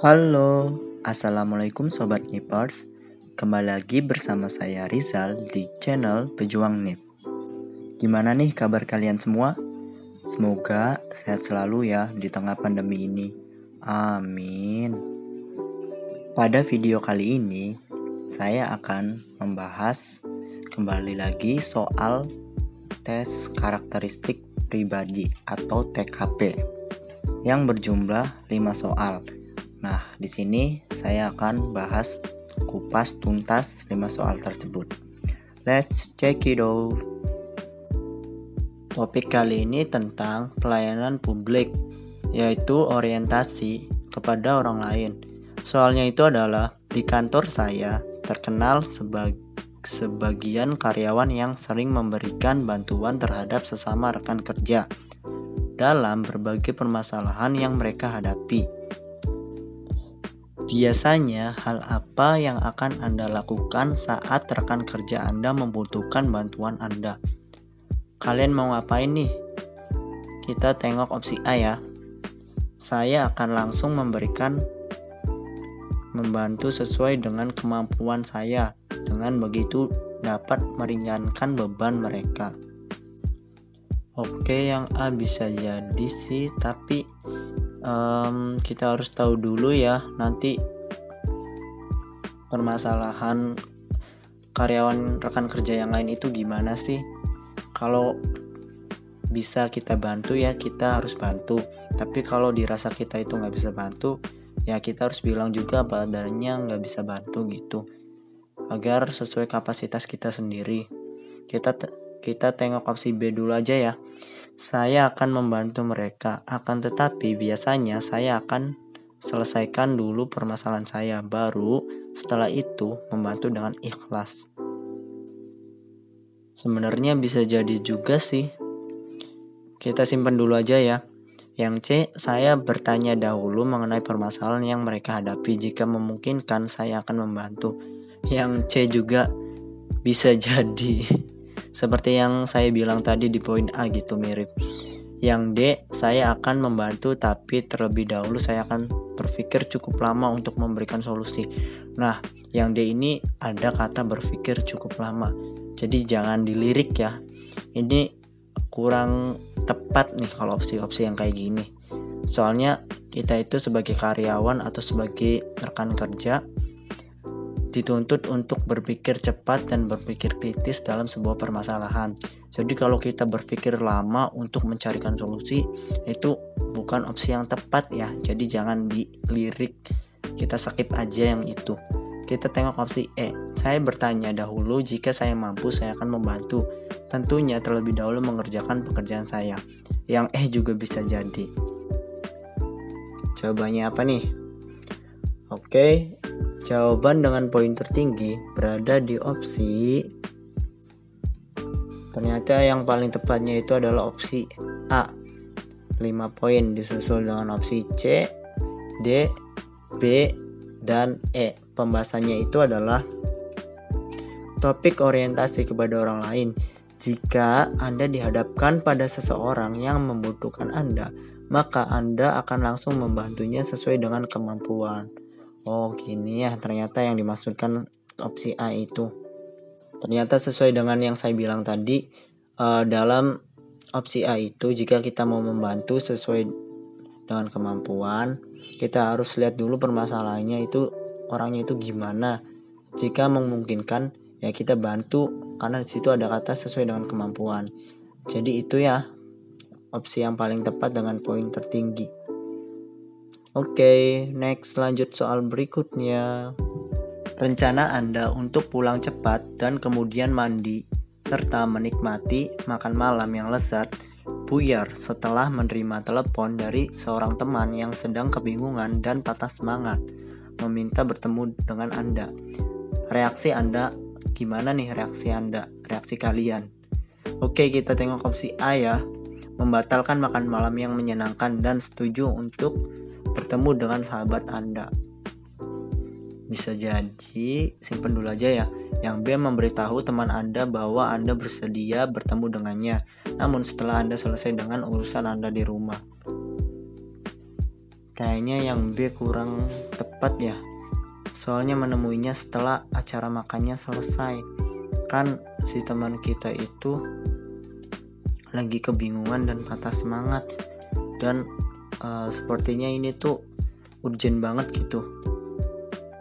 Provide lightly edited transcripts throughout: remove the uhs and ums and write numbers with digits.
Halo, Assalamualaikum Sobat Nipers. Kembali lagi bersama saya Rizal di channel Pejuang Nip. Gimana nih kabar kalian semua? Semoga sehat selalu ya di tengah pandemi ini. Amin. Pada video kali ini, saya akan membahas kembali lagi soal tes karakteristik pribadi atau TKP yang berjumlah 5 soal. Nah, di sini saya akan bahas kupas tuntas 5 soal tersebut. Let's check it out. Topik kali ini tentang pelayanan publik, yaitu orientasi kepada orang lain. Soalnya itu adalah di kantor saya terkenal sebagian karyawan yang sering memberikan bantuan terhadap sesama rekan kerja dalam berbagai permasalahan yang mereka hadapi. Biasanya, hal apa yang akan Anda lakukan saat rekan kerja Anda membutuhkan bantuan Anda? Kalian mau ngapain nih? Kita tengok opsi A ya. Saya akan langsung membantu sesuai dengan kemampuan saya. Dengan begitu dapat meringankan beban mereka. Oke, yang A bisa jadi sih, tapi kita harus tahu dulu ya nanti permasalahan karyawan rekan kerja yang lain itu gimana sih. Kalau bisa kita bantu ya kita harus bantu, tapi kalau dirasa kita itu nggak bisa bantu ya kita harus bilang juga badannya nggak bisa bantu gitu, agar sesuai kapasitas kita sendiri. Kita tengok opsi B dulu aja ya. Saya akan membantu mereka, akan tetapi biasanya saya akan selesaikan dulu permasalahan saya, baru setelah itu membantu dengan ikhlas. Sebenarnya bisa jadi juga sih. Kita simpan dulu aja ya. Yang C, saya bertanya dahulu mengenai permasalahan yang mereka hadapi. Jika memungkinkan, saya akan membantu. Yang C juga bisa jadi seperti yang saya bilang tadi di poin A gitu, mirip. Yang D, saya akan membantu tapi terlebih dahulu saya akan berpikir cukup lama untuk memberikan solusi. Nah, yang D ini ada kata berpikir cukup lama. Jadi jangan dilirik ya. Ini kurang tepat nih kalau opsi-opsi yang kayak gini. Soalnya kita itu sebagai karyawan atau sebagai rekan kerja dituntut untuk berpikir cepat dan berpikir kritis dalam sebuah permasalahan. Jadi kalau kita berpikir lama untuk mencarikan solusi, itu bukan opsi yang tepat ya. Jadi jangan dilirik, kita skip aja yang itu. Kita tengok opsi E. Saya bertanya dahulu, jika saya mampu saya akan membantu. Tentunya terlebih dahulu mengerjakan pekerjaan saya. Yang E juga bisa jadi. Jawabannya apa nih? Oke. Jawaban dengan poin tertinggi berada di opsi. Ternyata yang paling tepatnya itu adalah opsi A, 5 poin, disusul dengan opsi C, D, B, dan E. Pembahasannya itu adalah topik orientasi kepada orang lain. Jika Anda dihadapkan pada seseorang yang membutuhkan Anda, maka Anda akan langsung membantunya sesuai dengan kemampuan. Oh gini ya, ternyata yang dimaksudkan opsi A itu. Ternyata sesuai dengan yang saya bilang tadi, dalam opsi A itu jika kita mau membantu sesuai dengan kemampuan, kita harus lihat dulu permasalahannya itu orangnya itu gimana. Jika memungkinkan ya kita bantu, karena di situ ada kata sesuai dengan kemampuan. Jadi itu ya opsi yang paling tepat dengan poin tertinggi. Oke, next lanjut soal berikutnya. Rencana Anda untuk pulang cepat dan kemudian mandi serta menikmati makan malam yang lezat buyar setelah menerima telepon dari seorang teman yang sedang kebingungan dan patah semangat meminta bertemu dengan Anda. Reaksi Anda gimana nih? Reaksi kalian? Oke, kita tengok opsi A ya. Membatalkan makan malam yang menyenangkan dan setuju untuk bertemu dengan sahabat Anda. Bisa jadi, simpen dulu aja ya. Yang B, memberitahu teman Anda bahwa Anda bersedia bertemu dengannya, namun setelah Anda selesai dengan urusan Anda di rumah. Kayaknya yang B kurang tepat ya. Soalnya menemuinya setelah acara makannya selesai. Kan si teman kita itu lagi kebingungan dan patah semangat. Dan sepertinya ini tuh urgent banget gitu.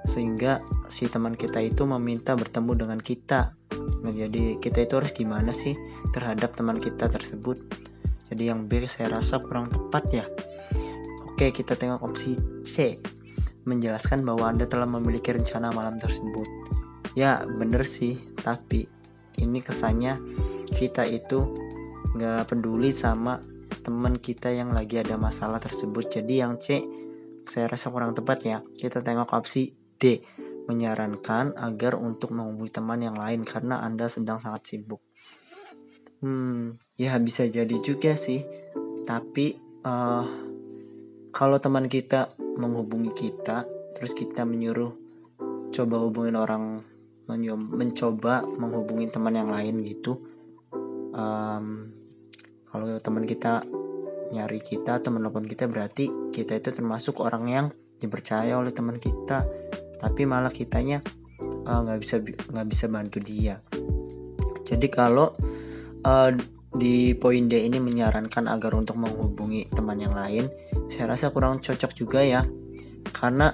Sehingga si teman kita itu meminta bertemu dengan kita. Nah, jadi kita itu harus gimana sih terhadap teman kita tersebut? Jadi yang B saya rasa kurang tepat ya. Oke, kita tengok opsi C. Menjelaskan bahwa Anda telah memiliki rencana malam tersebut. Ya, bener sih. Tapi ini kesannya kita itu gak peduli sama teman kita yang lagi ada masalah tersebut. Jadi yang C saya rasa kurang tepat ya. Kita tengok opsi D. Menyarankan agar untuk menghubungi teman yang lain karena Anda sedang sangat sibuk. Ya bisa jadi juga sih. Tapi kalau teman kita menghubungi kita, terus kita menyuruh coba hubungin orang, mencoba menghubungi teman yang lain gitu. Kalau teman kita nyari kita atau menelpon kita, berarti kita itu termasuk orang yang dipercaya oleh teman kita. Tapi malah kitanya nggak bisa bantu dia. Jadi kalau di poin D ini menyarankan agar untuk menghubungi teman yang lain, saya rasa kurang cocok juga ya. Karena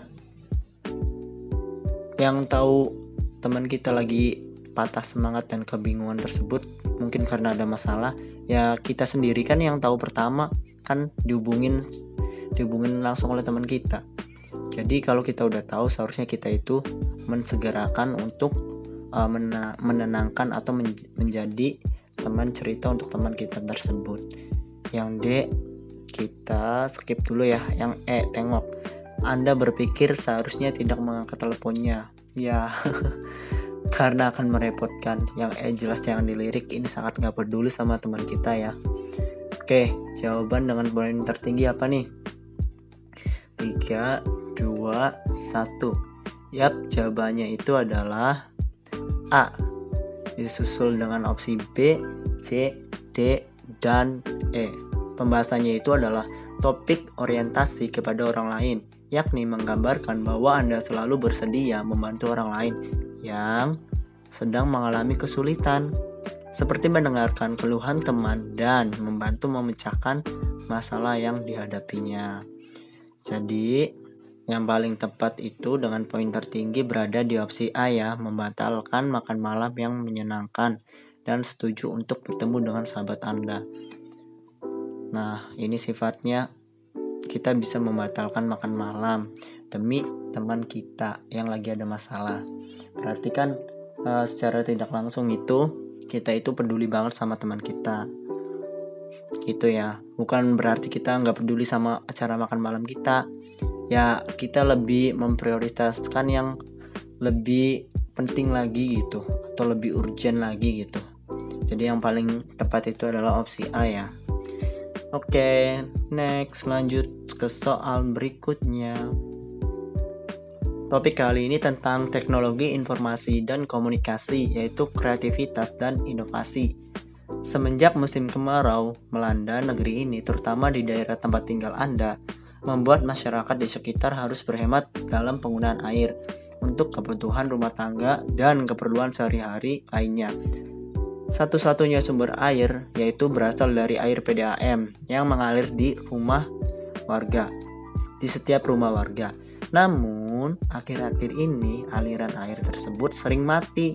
yang tahu teman kita lagi patah semangat dan kebingungan tersebut mungkin karena ada masalah, ya kita sendiri kan yang tahu pertama, kan dihubungin langsung oleh teman kita. Jadi kalau kita udah tahu, seharusnya kita itu mensegerakan untuk menenangkan atau menjadi teman cerita untuk teman kita tersebut. Yang D kita skip dulu ya. Yang E, tengok. Anda berpikir seharusnya tidak mengangkat teleponnya. Ya, karena akan merepotkan. Yang E jelas jangan dilirik. Ini sangat gak peduli sama teman kita ya. Oke, jawaban dengan poin tertinggi apa nih? 3, 2, 1. Yap, jawabannya itu adalah A, disusul dengan opsi B, C, D, dan E. Pembahasannya itu adalah topik orientasi kepada orang lain, yakni menggambarkan bahwa Anda selalu bersedia membantu orang lain yang sedang mengalami kesulitan, seperti mendengarkan keluhan teman dan membantu memecahkan masalah yang dihadapinya. Jadi yang paling tepat itu dengan poin tertinggi berada di opsi A ya, membatalkan makan malam yang menyenangkan dan setuju untuk bertemu dengan sahabat Anda. Nah, ini sifatnya kita bisa membatalkan makan malam demi teman kita yang lagi ada masalah. Berarti kan secara tidak langsung itu kita itu peduli banget sama teman kita. Gitu ya. Bukan berarti kita nggak peduli sama acara makan malam kita. Ya kita lebih memprioritaskan yang lebih penting lagi gitu, atau lebih urgent lagi gitu. Jadi yang paling tepat itu adalah opsi A ya. Oke, next lanjut ke soal berikutnya. Topik kali ini tentang teknologi informasi dan komunikasi, yaitu kreativitas dan inovasi. Semenjak musim kemarau melanda negeri ini, terutama di daerah tempat tinggal Anda, membuat masyarakat di sekitar harus berhemat dalam penggunaan air untuk kebutuhan rumah tangga dan keperluan sehari-hari lainnya. Satu-satunya sumber air yaitu berasal dari air PDAM yang mengalir di setiap rumah warga. Namun, akhir-akhir ini aliran air tersebut sering mati,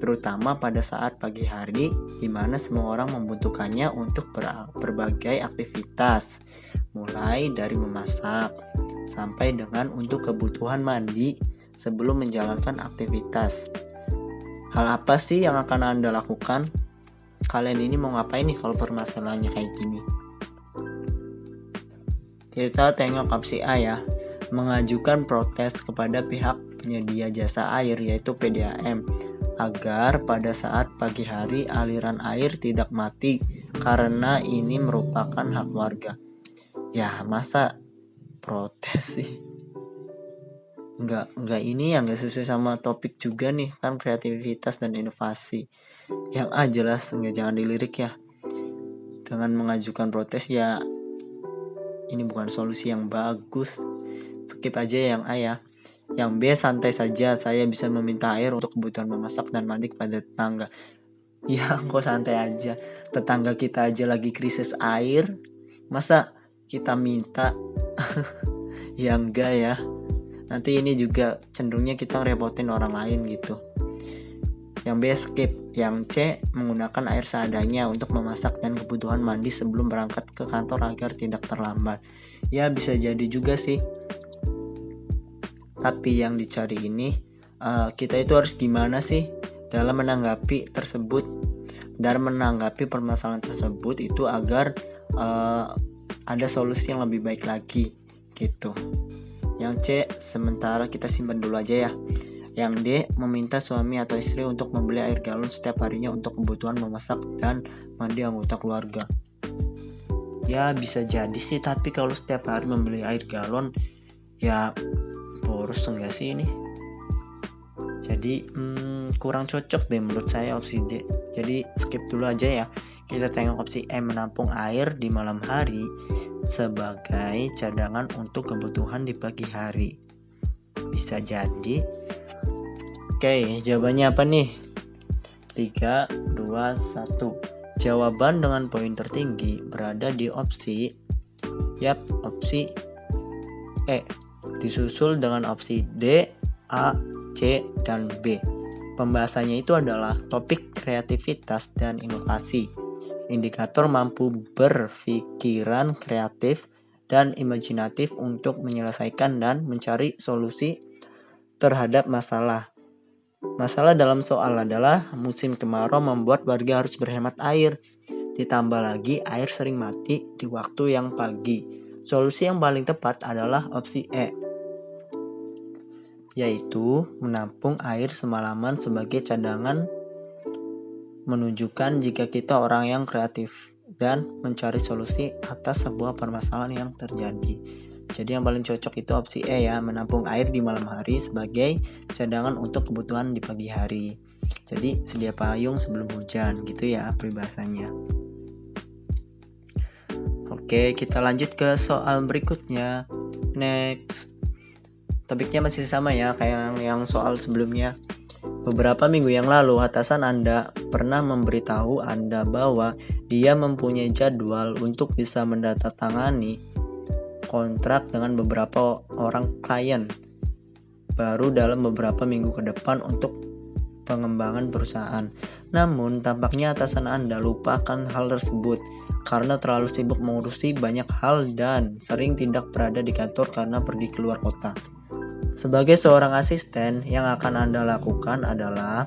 terutama pada saat pagi hari di mana semua orang membutuhkannya untuk berbagai aktivitas. Mulai dari memasak sampai dengan untuk kebutuhan mandi sebelum menjalankan aktivitas. Hal apa sih yang akan Anda lakukan? Kalian ini mau ngapain nih kalau permasalahannya kayak gini? Kita tengok opsi A ya. Mengajukan protes kepada pihak penyedia jasa air yaitu PDAM agar pada saat pagi hari aliran air tidak mati karena ini merupakan hak warga. Ya masa protes sih, nggak ini yang nggak sesuai sama topik juga nih, kan kreativitas dan inovasi. Yang A jelas jangan dilirik ya. Dengan mengajukan protes ya ini bukan solusi yang bagus. Skip aja yang A ya. Yang B, santai saja, saya bisa meminta air untuk kebutuhan memasak dan mandi kepada tetangga. Ya kok santai aja, tetangga kita aja lagi krisis air, masa kita minta? Ya enggak ya, nanti ini juga cenderungnya kita ngerepotin orang lain gitu. Yang B, skip. Yang C, menggunakan air seadanya untuk memasak dan kebutuhan mandi sebelum berangkat ke kantor agar tidak terlambat. Ya bisa jadi juga sih, tapi yang dicari ini kita itu harus gimana sih dalam menanggapi tersebut, dan menanggapi permasalahan tersebut itu agar ada solusi yang lebih baik lagi gitu. Yang C, sementara kita simpan dulu aja ya. Yang D, meminta suami atau istri untuk membeli air galon setiap harinya untuk kebutuhan memasak dan mandi anggota keluarga. Ya bisa jadi sih, tapi kalau setiap hari membeli air galon ya boros enggak sih ini? Jadi kurang cocok deh menurut saya opsi D. Jadi skip dulu aja ya. Kita tengok opsi E, menampung air di malam hari sebagai cadangan untuk kebutuhan di pagi hari. Bisa jadi. Oke, jawabannya apa nih? 3, 2, 1. Jawaban dengan poin tertinggi berada di opsi opsi E, disusul dengan opsi D, A, C, dan B. Pembahasannya itu adalah topik kreativitas dan inovasi. Indikator mampu berpikiran kreatif dan imajinatif untuk menyelesaikan dan mencari solusi terhadap masalah. Masalah dalam soal adalah musim kemarau membuat warga harus berhemat air. Ditambah lagi air sering mati di waktu yang pagi. Solusi yang paling tepat adalah opsi E, yaitu menampung air semalaman sebagai cadangan, menunjukkan jika kita orang yang kreatif dan mencari solusi atas sebuah permasalahan yang terjadi. Jadi yang paling cocok itu opsi E ya, menampung air di malam hari sebagai cadangan untuk kebutuhan di pagi hari. Jadi sedia payung sebelum hujan gitu ya peribahasanya. Oke, kita lanjut ke soal berikutnya. Next. Topiknya masih sama ya kayak yang soal sebelumnya. Beberapa minggu yang lalu atasan Anda pernah memberitahu Anda bahwa dia mempunyai jadwal untuk bisa mendatangani kontrak dengan beberapa orang klien baru dalam beberapa minggu ke depan untuk pengembangan perusahaan. Namun tampaknya atasan Anda lupakan hal tersebut karena terlalu sibuk mengurusi banyak hal dan sering tidak berada di kantor karena pergi keluar kota. Sebagai seorang asisten, yang akan Anda lakukan adalah,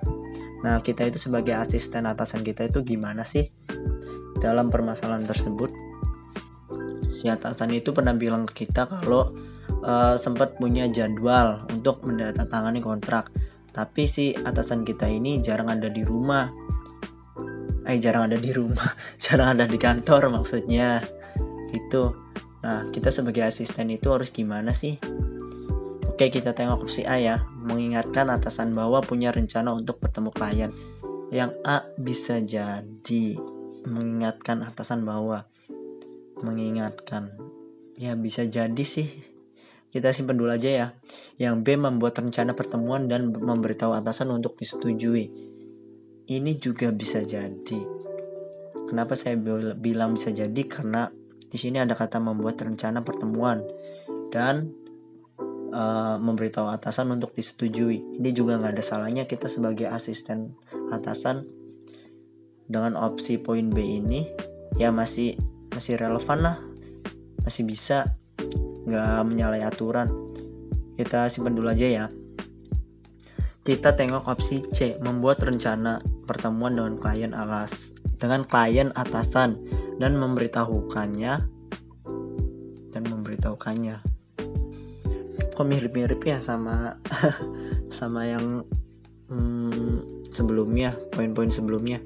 kita itu sebagai asisten atasan kita itu gimana sih dalam permasalahan tersebut? Si atasan itu pernah bilang ke kita kalau sempat punya jadwal untuk mendatangani kontrak, tapi si atasan kita ini jarang ada di rumah. Jarang ada di kantor maksudnya itu. Nah, kita sebagai asisten itu harus gimana sih? Oke, kita tengok opsi A ya, mengingatkan atasan bahwa punya rencana untuk bertemu klien. Yang A, bisa jadi mengingatkan atasan bahwa, ya bisa jadi sih, kita simpen dulu aja ya. Yang B, membuat rencana pertemuan dan memberitahu atasan untuk disetujui. Ini juga bisa jadi. Kenapa saya bilang bisa jadi? Karena di sini ada kata membuat rencana pertemuan dan memberitahu atasan untuk disetujui. Ini juga nggak ada salahnya kita sebagai asisten atasan dengan opsi poin B ini ya masih relevan lah, masih bisa, nggak menyalahi aturan. Kita simpan dulu aja ya. Kita tengok opsi C, membuat rencana pertemuan dengan klien atasan dan memberitahukannya. Kok mirip-mirip ya sama yang sebelumnya, poin-poin sebelumnya.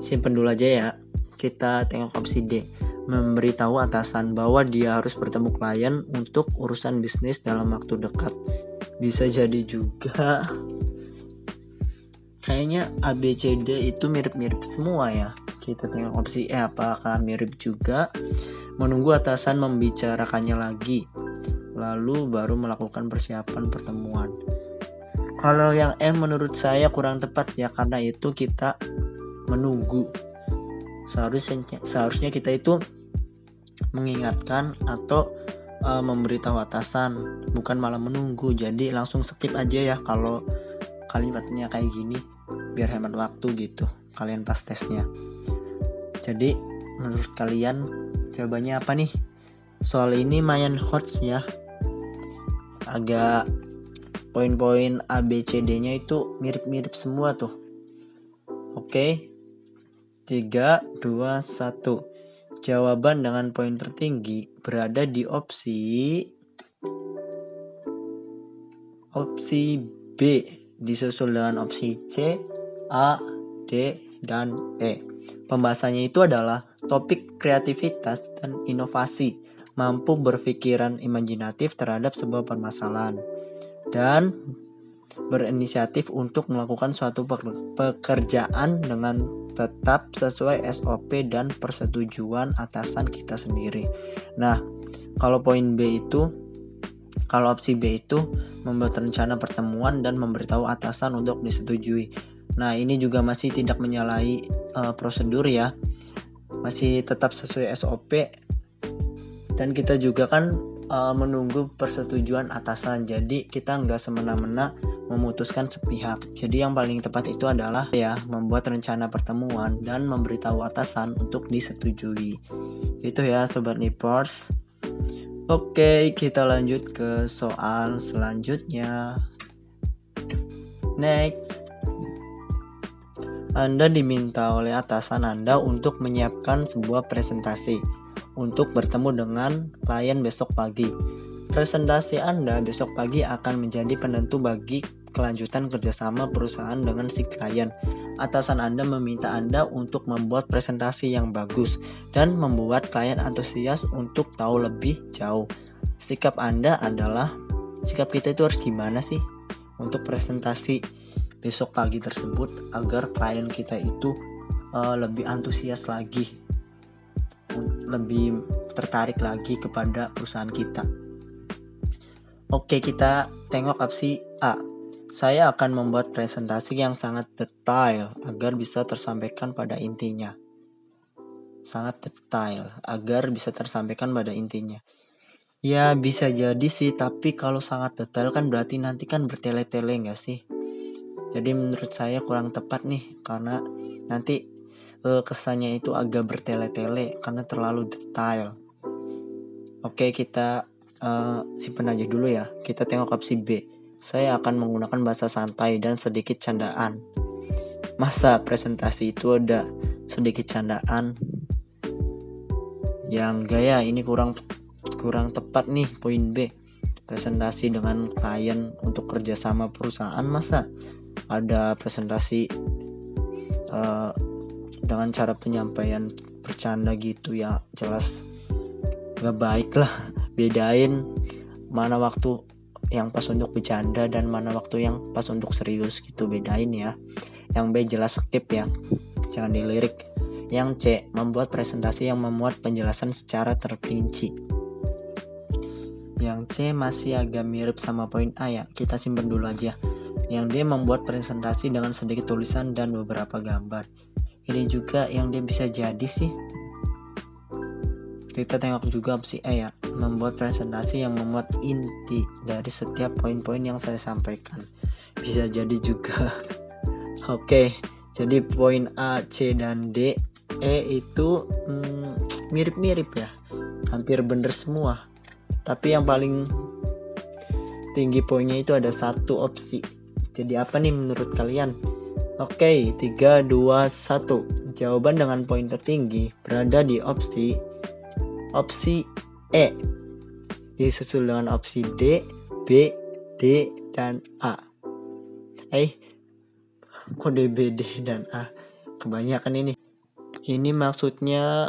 Simpen dulu aja ya. Kita tengok opsi D, memberitahu atasan bahwa dia harus bertemu klien untuk urusan bisnis dalam waktu dekat. Bisa jadi juga. Kayaknya A, B, C, D itu mirip-mirip semua ya. Kita tengok opsi E, apakah mirip juga? Menunggu atasan membicarakannya lagi, lalu baru melakukan persiapan pertemuan. Kalau yang E menurut saya kurang tepat ya, karena itu kita menunggu. Seharusnya kita itu mengingatkan atau memberitahu atasan, bukan malah menunggu. Jadi langsung skip aja ya kalau kalimatnya kayak gini, biar hemat waktu gitu kalian pas tesnya. Jadi menurut kalian jawabannya apa nih? Soal ini lumayan hot ya, agak poin-poin A, B, C, D nya itu mirip-mirip semua tuh. Oke, 3, 2, 1. Jawaban dengan poin tertinggi berada di opsi B, disusul dengan opsi C, A, D, dan E. Pembahasannya itu adalah topik kreativitas dan inovasi, mampu berpikiran imajinatif terhadap sebuah permasalahan, dan berinisiatif untuk melakukan suatu pekerjaan dengan tetap sesuai SOP dan persetujuan atasan kita sendiri. Nah, kalau opsi B itu membuat rencana pertemuan dan memberitahu atasan untuk disetujui. Nah, ini juga masih tidak menyalahi prosedur ya, masih tetap sesuai SOP, dan kita juga kan menunggu persetujuan atasan. Jadi kita nggak semena-mena memutuskan sepihak. Jadi yang paling tepat itu adalah ya membuat rencana pertemuan dan memberitahu atasan untuk disetujui. Gitu ya Sobat Nipers. Oke, kita lanjut ke soal selanjutnya. Next. Anda diminta oleh atasan Anda untuk menyiapkan sebuah presentasi untuk bertemu dengan klien besok pagi. Presentasi Anda besok pagi akan menjadi penentu bagi kelanjutan kerjasama perusahaan dengan si klien. Atasan Anda meminta Anda untuk membuat presentasi yang bagus dan membuat klien antusias untuk tahu lebih jauh. Sikap kita itu harus gimana sih untuk presentasi besok pagi tersebut agar klien kita itu lebih antusias lagi, lebih tertarik lagi kepada perusahaan kita. Oke, kita tengok opsi A. Saya akan membuat presentasi yang sangat detail agar bisa tersampaikan pada intinya. Ya bisa jadi sih, tapi kalau sangat detail kan berarti nanti kan bertele-tele gak sih? Jadi menurut saya kurang tepat nih, karena nanti kesannya itu agak bertele-tele karena terlalu detail. Oke, kita simpen aja dulu ya. Kita tengok opsi B. Saya akan menggunakan bahasa santai dan sedikit candaan. Masa presentasi itu ada sedikit candaan? Yang gaya ini kurang tepat nih poin B. Presentasi dengan klien untuk kerjasama perusahaan, masa ada presentasi dengan cara penyampaian bercanda gitu ya, jelas gak baik lah. Bedain mana waktu yang pas untuk bercanda dan mana waktu yang pas untuk serius gitu, bedain ya. Yang B jelas skip ya, jangan dilirik. Yang C, membuat presentasi yang memuat penjelasan secara terperinci. Yang C masih agak mirip sama poin A ya, kita simpen dulu aja. Yang D, membuat presentasi dengan sedikit tulisan dan beberapa gambar. Ini juga yang D bisa jadi sih. Kita tengok juga opsi E ya, membuat presentasi yang memuat inti dari setiap poin-poin yang saya sampaikan. Bisa jadi juga. Oke, jadi poin A, C, dan D, E itu mirip-mirip ya, hampir bener semua. Tapi yang paling tinggi poinnya itu ada satu opsi. Jadi apa nih menurut kalian? Oke, 3, 2, 1. Jawaban dengan poin tertinggi berada di opsi E, disusul dengan opsi D, B, D, dan A. Kok D, B, D, dan A? Kebanyakan ini. Ini maksudnya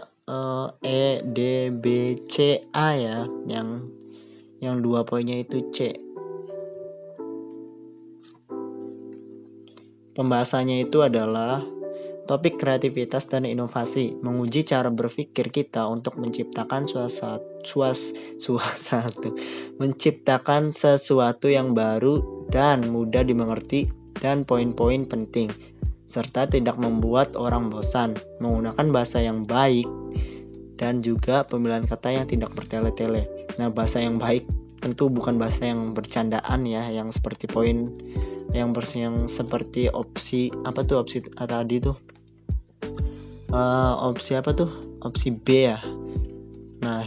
E, D, B, C, A ya. Yang dua poinnya itu C. Pembahasannya itu adalah Topik kreativitas dan inovasi menguji cara berpikir kita untuk menciptakan menciptakan sesuatu yang baru dan mudah dimengerti, dan poin-poin penting serta tidak membuat orang bosan, menggunakan bahasa yang baik dan juga pemilihan kata yang tidak bertele-tele. Nah, bahasa yang baik tentu bukan bahasa yang bercandaan ya, yang seperti poin yang seperti opsi tadi tuh, opsi B ya. Nah,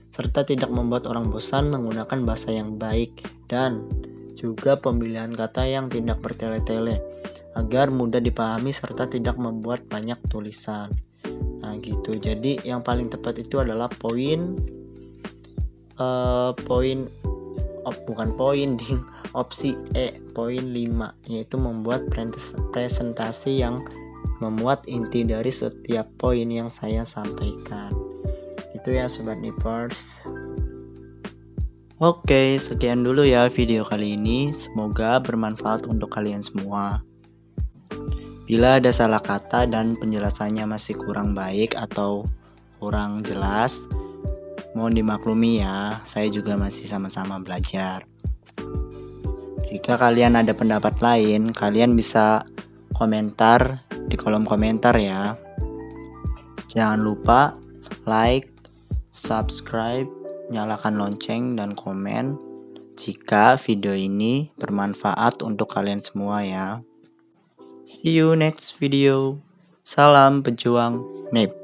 serta tidak membuat orang bosan, menggunakan bahasa yang baik dan juga pemilihan kata yang tidak bertele-tele agar mudah dipahami serta tidak membuat banyak tulisan. Nah gitu, jadi yang paling tepat itu adalah opsi E, poin 5, yaitu membuat presentasi yang memuat inti dari setiap poin yang saya sampaikan. Itu ya Sobat Nipers. Oke, sekian dulu ya video kali ini. Semoga bermanfaat untuk kalian semua. Bila ada salah kata dan penjelasannya masih kurang baik atau kurang jelas, mohon dimaklumi ya, saya juga masih sama-sama belajar. Jika kalian ada pendapat lain, kalian bisa komentar di kolom komentar ya. Jangan lupa like, subscribe, nyalakan lonceng dan komen jika video ini bermanfaat untuk kalian semua ya. See you next video. Salam pejuang NIP.